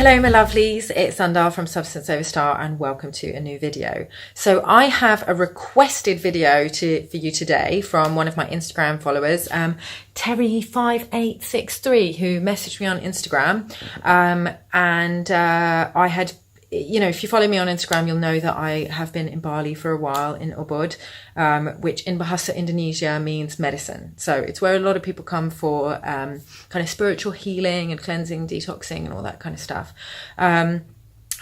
Hello my lovelies, it's Sandal from Substance Over Star and welcome to a new video. So I have a requested video for you today from one of my Instagram followers, Terry5863, who messaged me on Instagram. I had, if you follow me on Instagram, you'll know that I have been in Bali for a while, in Ubud, which in Bahasa Indonesia means medicine. So it's where a lot of people come for kind of spiritual healing and cleansing, detoxing and all that kind of stuff.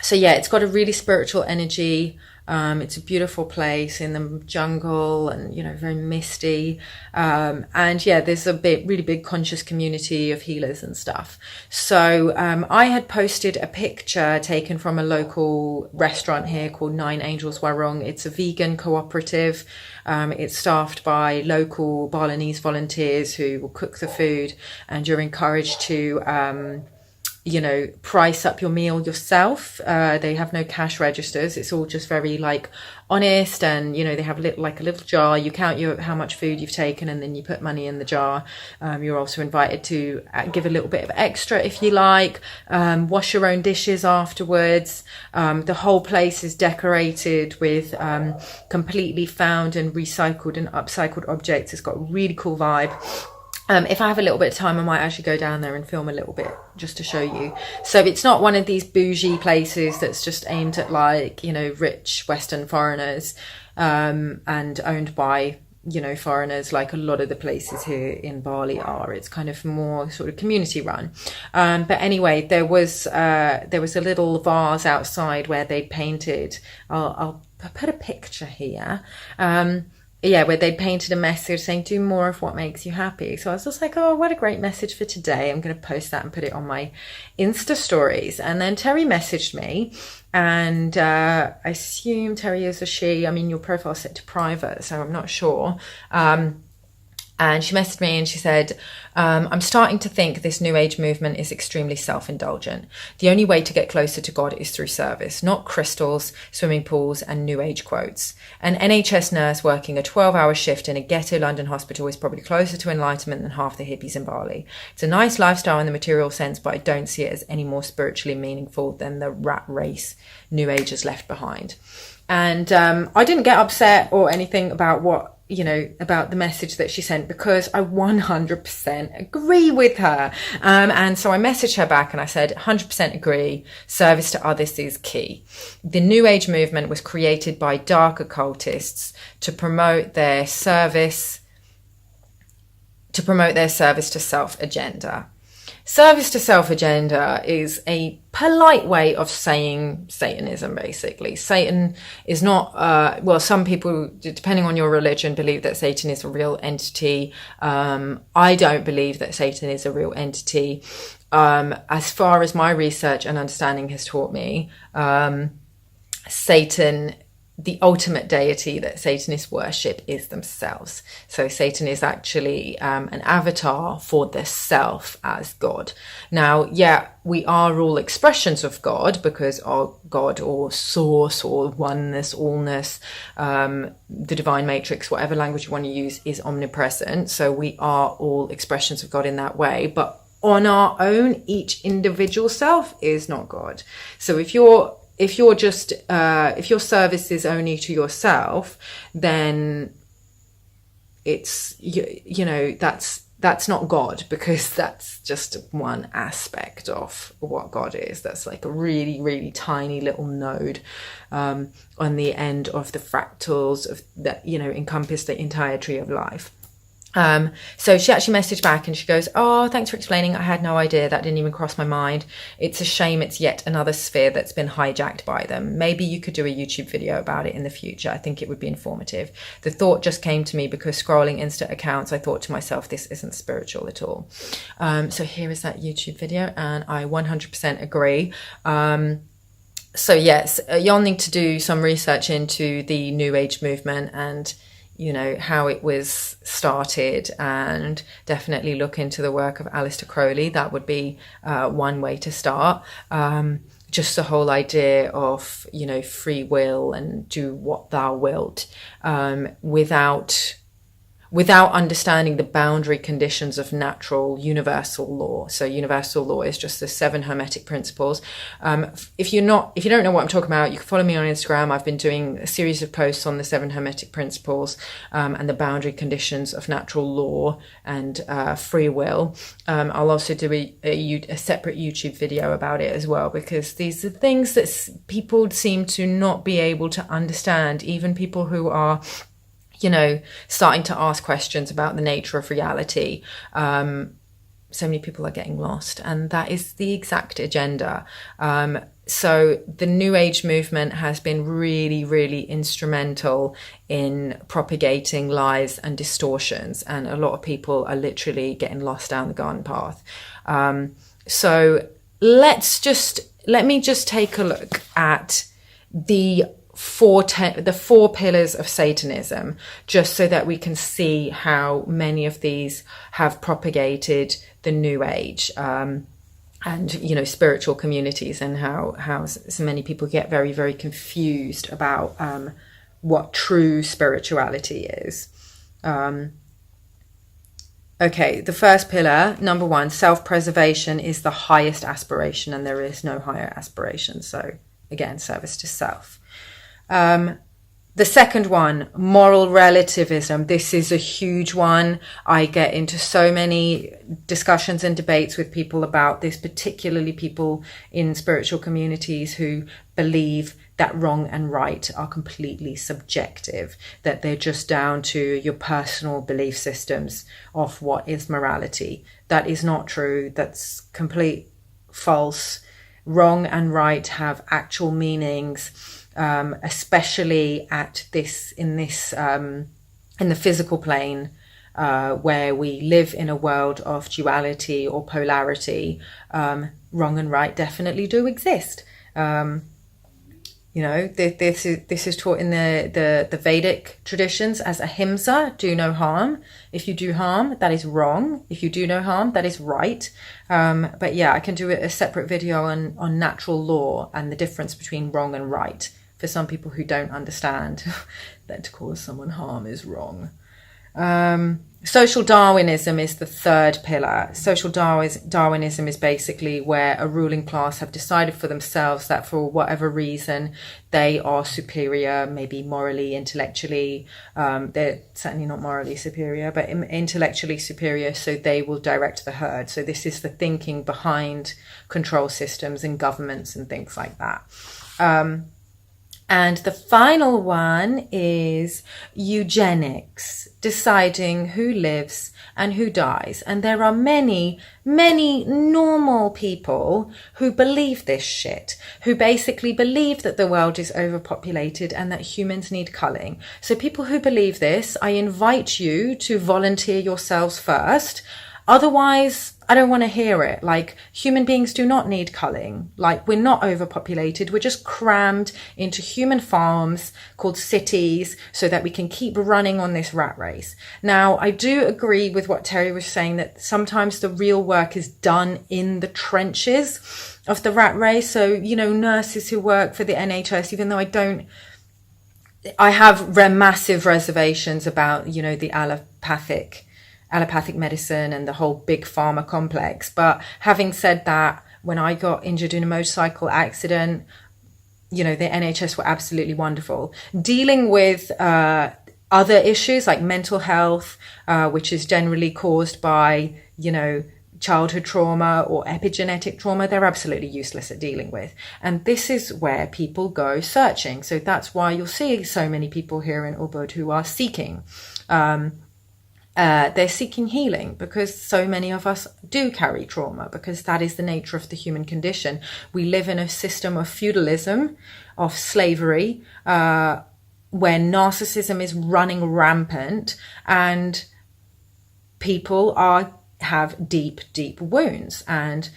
So yeah, it's got a really spiritual energy. It's a beautiful place in the jungle and, very misty. And yeah, there's a really big conscious community of healers and stuff. So I had posted a picture taken from a local restaurant here called Nine Angels Warung. It's a vegan cooperative. It's staffed by local Balinese volunteers who will cook the food, and you're encouraged to price up your meal yourself. They have no cash registers. It's all just very honest, and they have a little jar. You count how much food you've taken, and then you put money in the jar. You're also invited to give a little bit of extra if you like. Wash your own dishes afterwards. The whole place is decorated with completely found and recycled and upcycled objects. It's got a really cool vibe. If I have a little bit of time, I might actually go down there and film a little bit just to show you. So it's not one of these bougie places that's just aimed at rich Western foreigners, and owned by, foreigners like a lot of the places here in Bali are. It's kind of more sort of community run. But anyway, there was a little vase outside where they painted, I'll put a picture here. Where they painted a message saying, do more of what makes you happy. So I was just like, oh, what a great message for today. I'm going to post that and put it on my Insta stories. And then Terry messaged me, and I assume Terry is a she. I mean, your profile's set to private, so I'm not sure. And she messaged me and she said, I'm starting to think this New Age movement is extremely self-indulgent. The only way to get closer to God is through service, not crystals, swimming pools, and New Age quotes. An NHS nurse working a 12-hour shift in a ghetto London hospital is probably closer to enlightenment than half the hippies in Bali. It's a nice lifestyle in the material sense, but I don't see it as any more spiritually meaningful than the rat race New Agers left behind. And I didn't get upset or anything about about the message that she sent, because I 100% agree with her. And so I messaged her back and I said, 100% agree. Service to others is key. The New Age movement was created by dark occultists to promote their service to self agenda. Service to self agenda is a polite way of saying Satanism, basically. Satan is not, some people, depending on your religion, believe that Satan is a real entity. I don't believe that Satan is a real entity. As far as my research and understanding has taught me, Satan, the ultimate deity that Satanists worship, is themselves. So Satan is actually an avatar for the self as God. Now, yeah, we are all expressions of God, because our God or source or oneness, allness, the divine matrix, whatever language you want to use, is omnipresent. So we are all expressions of God in that way. But on our own, each individual self is not God. So if your service is only to yourself, then it's, that's not God, because that's just one aspect of what God is. That's like a really, really tiny little node on the end of the fractals of that, encompass the entirety of life. So she actually messaged back and she goes, oh, thanks for explaining. I had no idea. That didn't even cross my mind. It's a shame it's yet another sphere that's been hijacked by them. Maybe you could do a YouTube video about it in the future. I think it would be informative. The thought just came to me because scrolling Insta accounts, I thought to myself, this isn't spiritual at all. So here is that YouTube video, and I 100% agree. So yes, you'll need to do some research into the New Age movement and how it was started, and definitely look into the work of Aleister Crowley. That would be one way to start. Just the whole idea of, free will and do what thou wilt, without without understanding the boundary conditions of natural universal law. So universal law is just the 7 hermetic principles. If you don't know what I'm talking about, you can follow me on Instagram. I've been doing a series of posts on the 7 hermetic principles and the boundary conditions of natural law and free will. I'll also do a separate YouTube video about it as well, because these are things that people seem to not be able to understand, even people who are, you know, starting to ask questions about the nature of reality. So many people are getting lost, and that is the exact agenda. So the New Age movement has been really, really instrumental in propagating lies and distortions, and a lot of people are literally getting lost down the garden path. So let me just take a look at the 4 pillars of Satanism, just so that we can see how many of these have propagated the New Age and, you know, spiritual communities, and how so many people get very, very confused about what true spirituality is. Okay, the first pillar, number 1, self-preservation is the highest aspiration, and there is no higher aspiration. So again, service to self. The second one, moral relativism. This is a huge one. I get into so many discussions and debates with people about this, particularly people in spiritual communities who believe that wrong and right are completely subjective, that they're just down to your personal belief systems of what is morality. That is not true. That's complete false. Wrong and right have actual meanings. Especially in the physical plane, where we live in a world of duality or polarity. Wrong and right definitely do exist. You know, this is taught in the Vedic traditions as ahimsa, do no harm. If you do harm, that is wrong. If you do no harm, that is right. But yeah, I can do a separate video on natural law and the difference between wrong and right, for some people who don't understand that to cause someone harm is wrong. Social Darwinism is the third pillar. Social Darwinism is basically where a ruling class have decided for themselves that for whatever reason they are superior, maybe morally, intellectually. They're certainly not morally superior, but intellectually superior, so they will direct the herd. So this is the thinking behind control systems and governments and things like that. And the final one is eugenics, deciding who lives and who dies. And there are many, many normal people who believe this shit, who basically believe that the world is overpopulated and that humans need culling. So people who believe this, I invite you to volunteer yourselves first. Otherwise, I don't want to hear it. Like, human beings do not need culling. Like, we're not overpopulated. We're just crammed into human farms called cities so that we can keep running on this rat race. Now, I do agree with what Terry was saying, that sometimes the real work is done in the trenches of the rat race. So, you know, nurses who work for the NHS, even though I have massive reservations about, you know, the allopathic medicine and the whole big pharma complex. But having said that, when I got injured in a motorcycle accident, you know, the NHS were absolutely wonderful. Dealing with other issues like mental health, which is generally caused by, you know, childhood trauma or epigenetic trauma, they're absolutely useless at dealing with. And this is where people go searching. So that's why you'll see so many people here in Ubud who are seeking. They're seeking healing because so many of us do carry trauma, because that is the nature of the human condition. We live in a system of feudalism, of slavery, where narcissism is running rampant, and people have deep, deep wounds. And,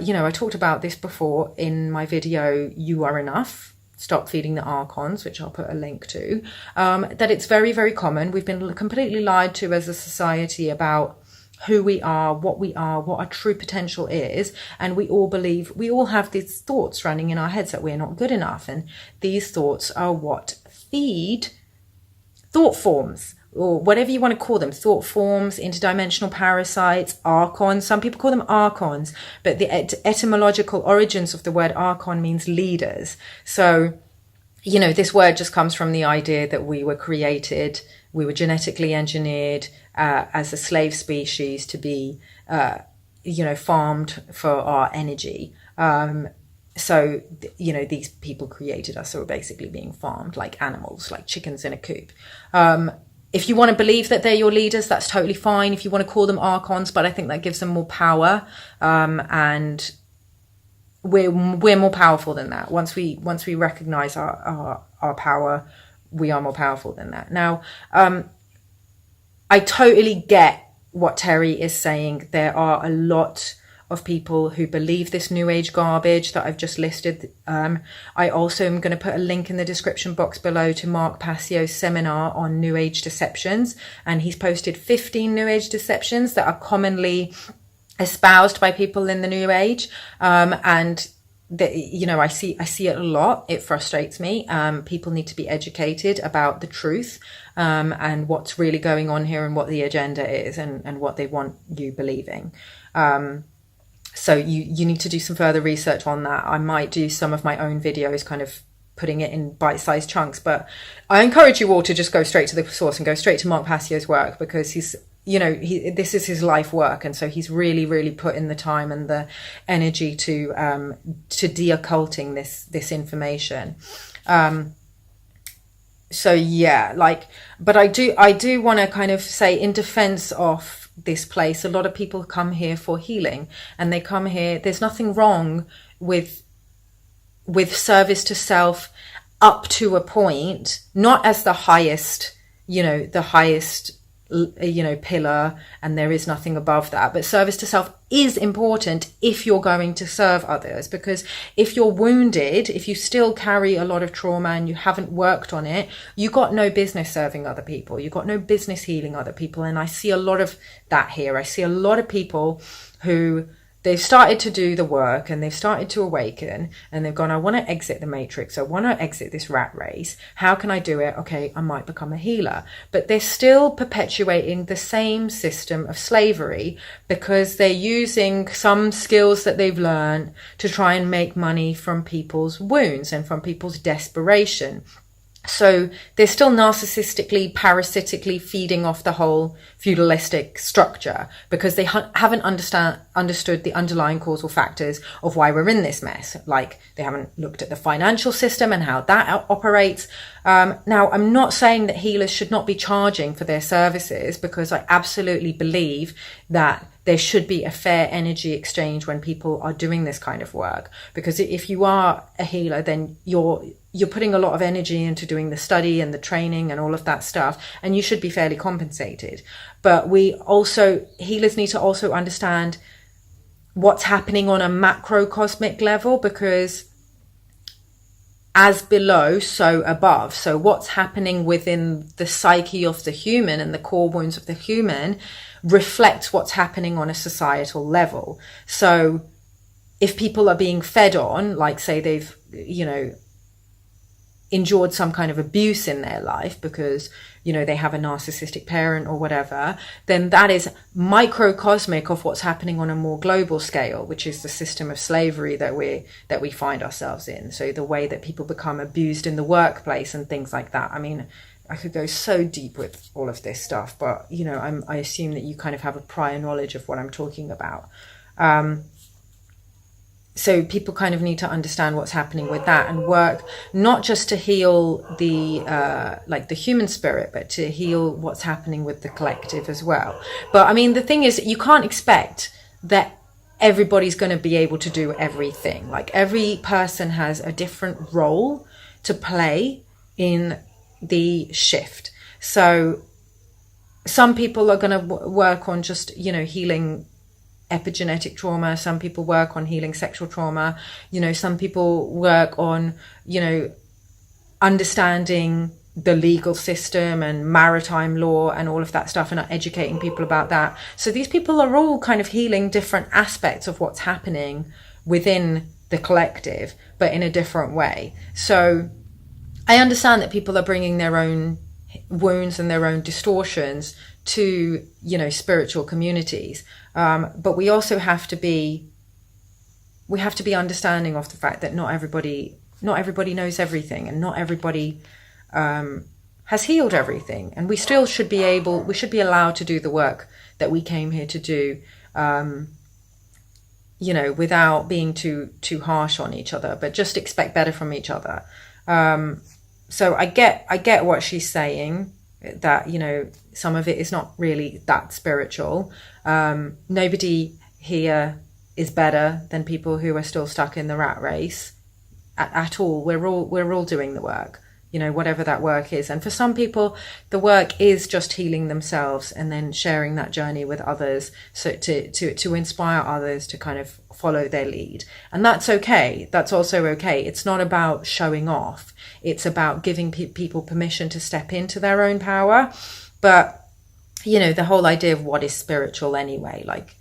you know, I talked about this before in my video, You Are Enough. Stop Feeding the Archons, which I'll put a link to, that it's very, very common. We've been completely lied to as a society about who we are, what our true potential is. And we all have these thoughts running in our heads that we're not good enough. And these thoughts are what feed thought forms or whatever you want to call them, thought forms, interdimensional parasites, archons. Some people call them archons, but the etymological origins of the word archon means leaders. So, you know, this word just comes from the idea that we were created, we were genetically engineered as a slave species to be, you know, farmed for our energy. So, you know, these people created us, so we're basically being farmed like animals, like chickens in a coop. If you want to believe that they're your leaders, that's totally fine. If you want to call them archons, but I think that gives them more power, and we're more powerful than that. Once we recognize our power, we are more powerful than that. Now, I totally get what Terry is saying. There are a lot of people who believe this new age garbage that I've just listed. I also am going to put a link in the description box below to Mark Passio's seminar on new age deceptions, and he's posted 15 new age deceptions that are commonly espoused by people in the new age, and that, you know, I see it a lot. It frustrates me. People need to be educated about the truth, and what's really going on here, and what the agenda is, and what they want you believing. So you need to do some further research on that. I might do some of my own videos, kind of putting it in bite-sized chunks, but I encourage you all to just go straight to the source and go straight to Mark Passio's work, because he's, you know, this is his life work, and so he's really put in the time and the energy to de-occulting this information. So yeah, like, but I do want to kind of say, in defense of this place, a lot of people come here for healing, and they come here, there's nothing wrong with service to self up to a point, not as the highest, you know, pillar, and there is nothing above that, but service to self is important if you're going to serve others. Because if you're wounded, if you still carry a lot of trauma and you haven't worked on it, you got no business serving other people, you got no business healing other people. And I see a lot of that here. I see a lot of people who, they've started to do the work, and they've started to awaken, and they've gone, I want to exit the matrix. I want to exit this rat race. How can I do it? Okay, I might become a healer. But they're still perpetuating the same system of slavery, because they're using some skills that they've learned to try and make money from people's wounds and from people's desperation. So they're still narcissistically, parasitically feeding off the whole feudalistic structure, because they haven't understood the underlying causal factors of why we're in this mess. Like, they haven't looked at the financial system and how that operates. Now, I'm not saying that healers should not be charging for their services, because I absolutely believe that there should be a fair energy exchange when people are doing this kind of work. Because if you are a healer, then you're putting a lot of energy into doing the study and the training and all of that stuff, and you should be fairly compensated. But healers need to also understand what's happening on a macrocosmic level, because as below, so above. So what's happening within the psyche of the human and the core wounds of the human reflects what's happening on a societal level. So if people are being fed on, like, say they've, you know, endured some kind of abuse in their life because, you know, they have a narcissistic parent or whatever, then that is microcosmic of what's happening on a more global scale, which is the system of slavery that we find ourselves in. So the way that people become abused in the workplace and things like that. I mean, I could go so deep with all of this stuff, but, you know, I assume that you kind of have a prior knowledge of what I'm talking about. So people kind of need to understand what's happening with that, and work not just to heal the human spirit, but to heal what's happening with the collective as well. But I mean, the thing is, you can't expect that everybody's going to be able to do everything. Like, every person has a different role to play in the shift. So some people are going to work on just, you know, healing epigenetic trauma. Some people work on healing sexual trauma. You know, some people work on, you know, understanding the legal system and maritime law and all of that stuff, and are educating people about that. So these people are all kind of healing different aspects of what's happening within the collective, but in a different way. So I understand that people are bringing their own wounds and their own distortions to, you know, spiritual communities. But we also have to be understanding of the fact that not everybody knows everything, and not everybody has healed everything, and we still should be allowed to do the work that we came here to do, you know, without being too harsh on each other, but just expect better from each other. So I get what she's saying, that, you know, some of it is not really that spiritual. Nobody here is better than people who are still stuck in the rat race at all. We're all doing the work, you know, whatever that work is. And for some people, the work is just healing themselves and then sharing that journey with others, so to inspire others to kind of follow their lead. And that's okay. That's also okay. It's not about showing off. It's about giving people permission to step into their own power. But, you know, the whole idea of what is spiritual anyway, like,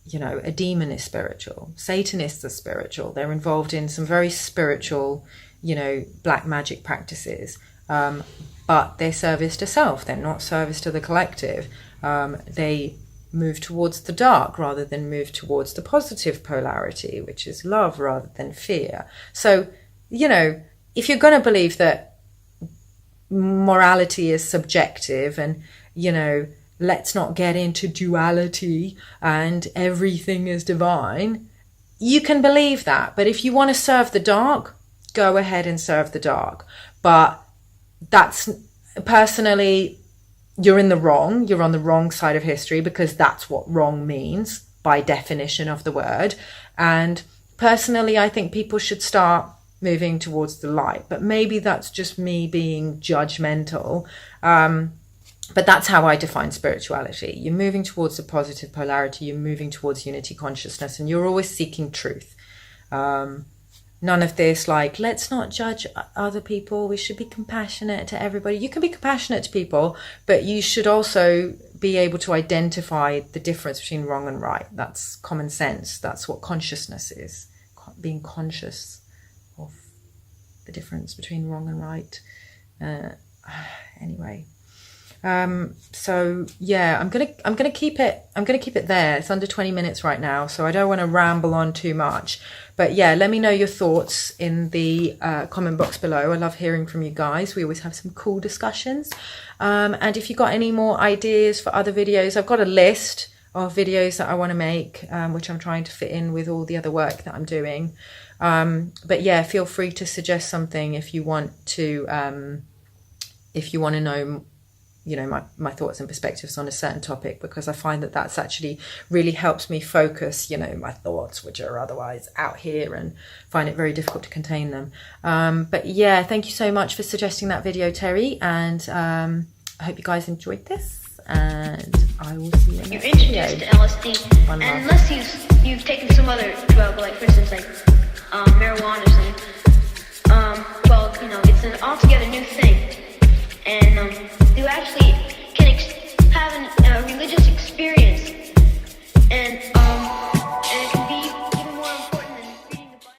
you know, a demon is spiritual. Satanists are spiritual. They're involved in some very spiritual, you know, black magic practices. But they're service to self. They're not service to the collective. They move towards the dark rather than move towards the positive polarity, which is love rather than fear. So, you know, if you're going to believe that morality is subjective, and, you know, let's not get into duality and everything is divine, you can believe that. But if you want to serve the dark, go ahead and serve the dark. But that's, personally, you're in the wrong. You're on the wrong side of history, because that's what wrong means by definition of the word. And personally, I think people should start moving towards the light. But maybe that's just me being judgmental. But that's how I define spirituality. You're moving towards the positive polarity. You're moving towards unity consciousness, and you're always seeking truth. None of this like, let's not judge other people. We should be compassionate to everybody. You can be compassionate to people, but you should also be able to identify the difference between wrong and right. That's common sense. That's what consciousness is. Being conscious of the difference between wrong and right. Anyway. So yeah, I'm gonna keep it there. It's under 20 minutes right now, so I don't want to ramble on too much. But yeah, let me know your thoughts in the comment box below. I love hearing from you guys. We always have some cool discussions. And if you've got any more ideas for other videos, I've got a list of videos that I want to make, which I'm trying to fit in with all the other work that I'm doing. But yeah, feel free to suggest something if you want to know, you know, my thoughts and perspectives on a certain topic, because I find that that's actually really helps me focus, you know, my thoughts, which are otherwise out here, and find it very difficult to contain them. But yeah, thank you so much for suggesting that video, Terry, and I hope you guys enjoyed this, and I will see you in the next video. You're introduced to LSD, and unless you've taken some other drug, like for instance, like marijuana or something, well, you know, it's an altogether new thing. And you actually can have a religious experience